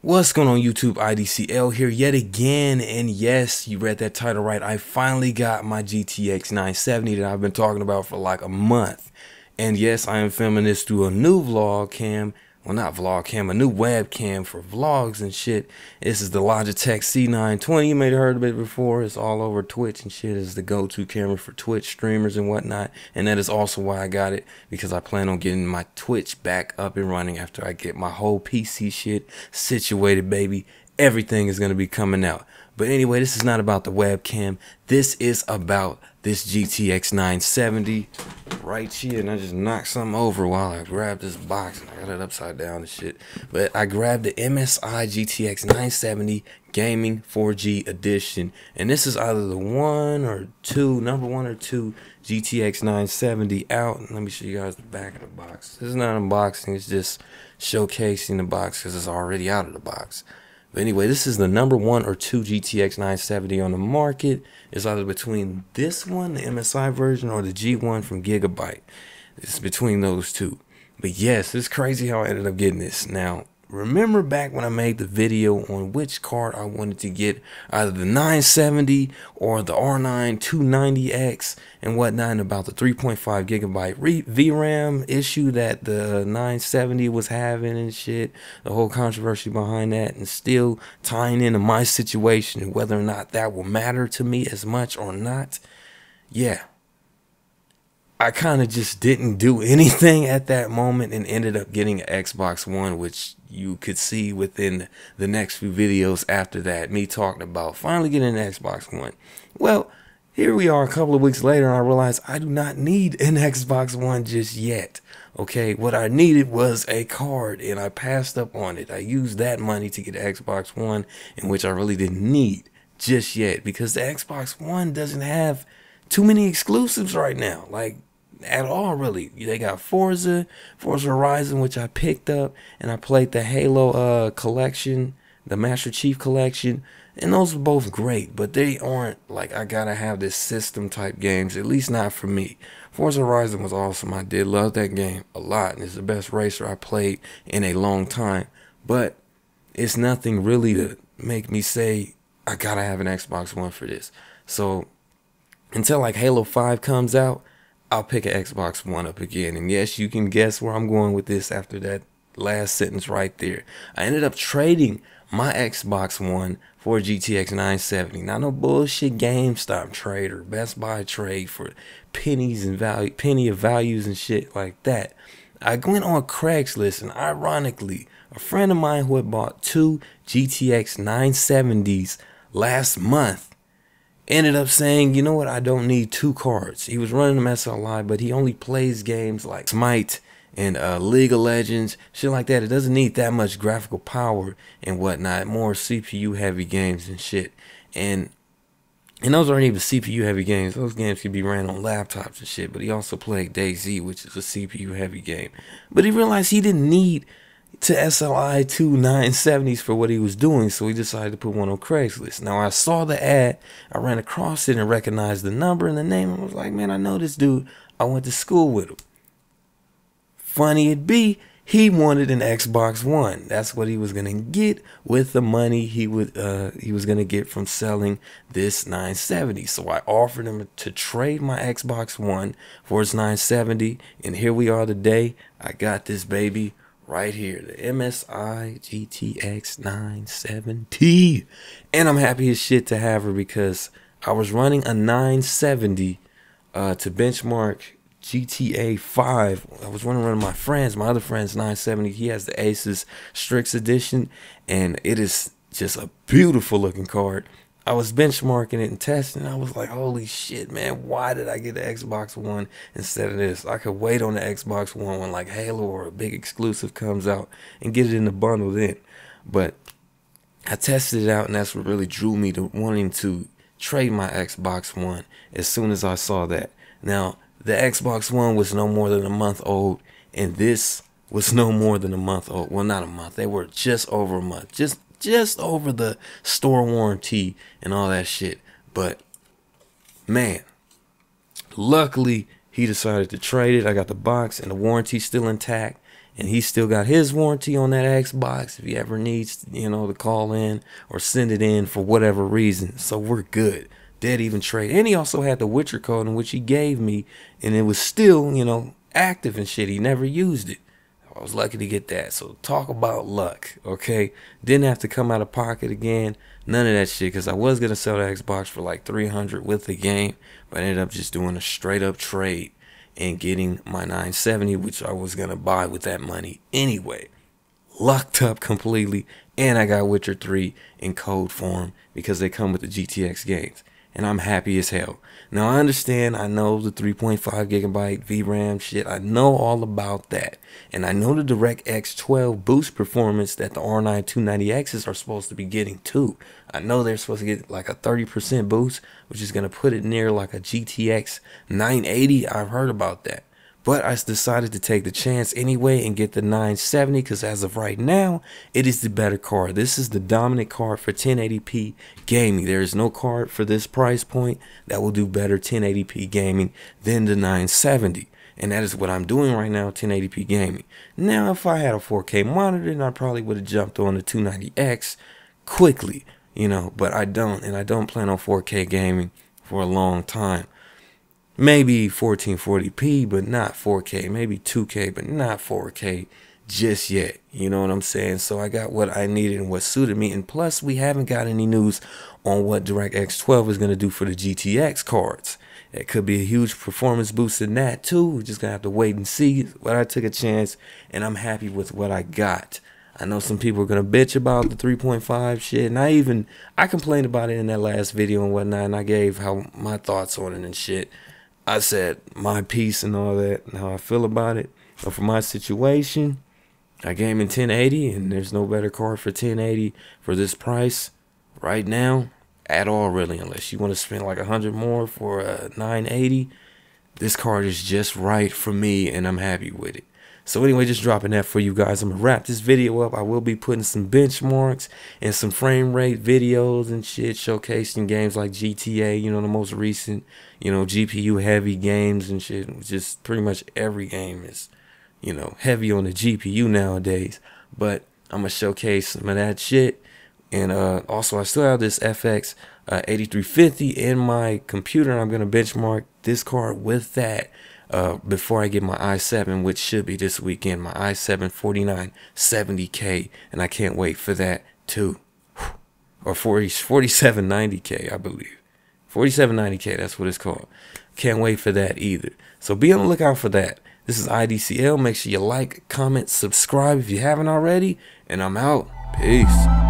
What's going on YouTube? IDCL here yet again, and yes, you read that title right. I finally got my GTX 970 that I've been talking about for like a month. And yes, I am filming this through a new vlog cam. Well, not vlog cam, a new webcam for vlogs and shit. This is the Logitech C920. You may have heard of it before. It's all over Twitch and shit. It's the go-to camera for Twitch streamers and whatnot. And that is also why I got it, because I plan on getting my Twitch back up and running after I get my whole PC shit situated, baby. Everything is going to be coming out. But anyway, this is not about the webcam. This is about this GTX 970 right here. And I just knocked something over while I grabbed this box. And I got it upside down and shit. But I grabbed the MSI GTX 970 Gaming 4G Edition. And this is either the number one or two GTX 970 out. And let me show you guys the back of the box. This is not unboxing. It's just showcasing the box because it's already out of the box. But anyway, this is the number one or two GTX 970 on the market. It's either between this one, the MSI version, or the G1 from Gigabyte. It's between those two. But yes, it's crazy how I ended up getting this. Now, remember back when I made the video on which card I wanted to get, either the 970 or the R9 290X and whatnot, and about the 3.5 gigabyte VRAM issue that the 970 was having and shit, the whole controversy behind that, and still tying into my situation and whether or not that will matter to me as much or not. Yeah, I kind of just didn't do anything at that moment and ended up getting an Xbox One, which you could see within the next few videos after that, me talking about finally getting an Xbox One. Well, here we are a couple of weeks later, and I realized I do not need an Xbox One just yet. Okay, what I needed was a card, and I passed up on it. I used that money to get an Xbox One, in which I really didn't need just yet, because the Xbox One doesn't have too many exclusives right now. Like, at all, really. They got Forza Horizon, which I picked up, and I played the Halo collection, the Master Chief collection, and those were both great, but they aren't like I gotta have this system type games, at least not for me. Forza Horizon was awesome. I did love that game a lot, and it's the best racer I played in a long time, but it's nothing really to make me say I gotta have an Xbox One for this. So until like Halo 5 comes out, I'll pick an Xbox One up again. And yes, you can guess where I'm going with this after that last sentence right there. I ended up trading my Xbox One for a GTX 970. Not no bullshit GameStop trade or Best Buy trade for pennies and penny of values and shit like that. I went on Craigslist, and ironically, a friend of mine who had bought two GTX 970s last month ended up saying, you know what, I don't need two cards. He was running them SLI, but he only plays games like Smite and League of Legends, shit like that. It doesn't need that much graphical power and whatnot, more CPU heavy games and shit. And those aren't even CPU heavy games. Those games can be ran on laptops and shit. But he also played DayZ, which is a CPU heavy game. But he realized he didn't need to SLI two 970s for what he was doing, so he decided to put one on Craigslist. Now, I saw the ad, I ran across it and recognized the number and the name, and I was like, man, I know this dude. I went to school with him. Funny it be, he wanted an Xbox One. That's what he was gonna get with the money he was gonna get from selling this 970. So I offered him to trade my Xbox One for his 970, and here we are today. I got this baby right here, the MSI GTX 970, and I'm happy as shit to have her, because I was running a 970 to benchmark GTA 5. I was running one of my other friend's 970. He has the Asus Strix Edition, and it is just a beautiful looking card. I was benchmarking it and testing. I was like, holy shit, man, why did I get the Xbox One instead of this? I could wait on the Xbox One when like Halo or a big exclusive comes out and get it in the bundle then. But I tested it out, and that's what really drew me to wanting to trade my Xbox One as soon as I saw that. Now, the Xbox One was no more than a month old, and this was no more than a month old. Well, not a month. They were just over a month. Just over the store warranty and all that shit. But man, luckily he decided to trade it. I got the box and the warranty still intact, and he still got his warranty on that Xbox if he ever needs, you know, to call in or send it in for whatever reason. So we're good. Dead even trade. And he also had the Witcher code in which he gave me, and it was still, you know, active and shit. He never used it. I was lucky to get that. So talk about luck, okay? Didn't have to come out of pocket again. None of that shit, because I was going to sell the Xbox for like $300 with the game, but I ended up just doing a straight up trade and getting my 970, which I was going to buy with that money anyway. Lucked up completely, and I got Witcher 3 in code form because they come with the GTX games. And I'm happy as hell. Now I understand, I know the 3.5 gigabyte VRAM shit, I know all about that. And I know the DirectX 12 boost performance that the R9 290Xs are supposed to be getting too. I know they're supposed to get like a 30% boost, which is going to put it near like a GTX 980. I've heard about that. But I decided to take the chance anyway and get the 970 because as of right now, it is the better card. This is the dominant card for 1080p gaming. There is no card for this price point that will do better 1080p gaming than the 970. And that is what I'm doing right now, 1080p gaming. Now, if I had a 4K monitor, then I probably would have jumped on the 290X quickly, you know, but I don't. And I don't plan on 4K gaming for a long time. Maybe 1440p, but not 4K. Maybe 2K, but not 4K just yet. You know what I'm saying? So I got what I needed and what suited me. And plus, we haven't got any news on what DirectX 12 is going to do for the GTX cards. It could be a huge performance boost in that too. We're just going to have to wait and see. But I took a chance, and I'm happy with what I got. I know some people are going to bitch about the 3.5 shit. And I complained about it in that last video and whatnot. And I gave my thoughts on it and shit. I said my piece and all that and how I feel about it. But for my situation, I game in 1080 and there's no better card for 1080 for this price right now at all, really, unless you want to spend like 100 more for a 980. This card is just right for me and I'm happy with it. So anyway, just dropping that for you guys. I'm going to wrap this video up. I will be putting some benchmarks and some frame rate videos and shit showcasing games like GTA, you know, the most recent, you know, GPU heavy games and shit. Just pretty much every game is, you know, heavy on the GPU nowadays. But I'm going to showcase some of that shit. And also, I still have this FX-8350 in my computer. And I'm going to benchmark this card with that. Before I get my i7, which should be this weekend, my i7 4970K, and I can't wait for that too. Or 4790K, I believe. 4790K, that's what it's called. Can't wait for that either. So be on the lookout for that. This is IDCL. Make sure you like, comment, subscribe if you haven't already, and I'm out. Peace.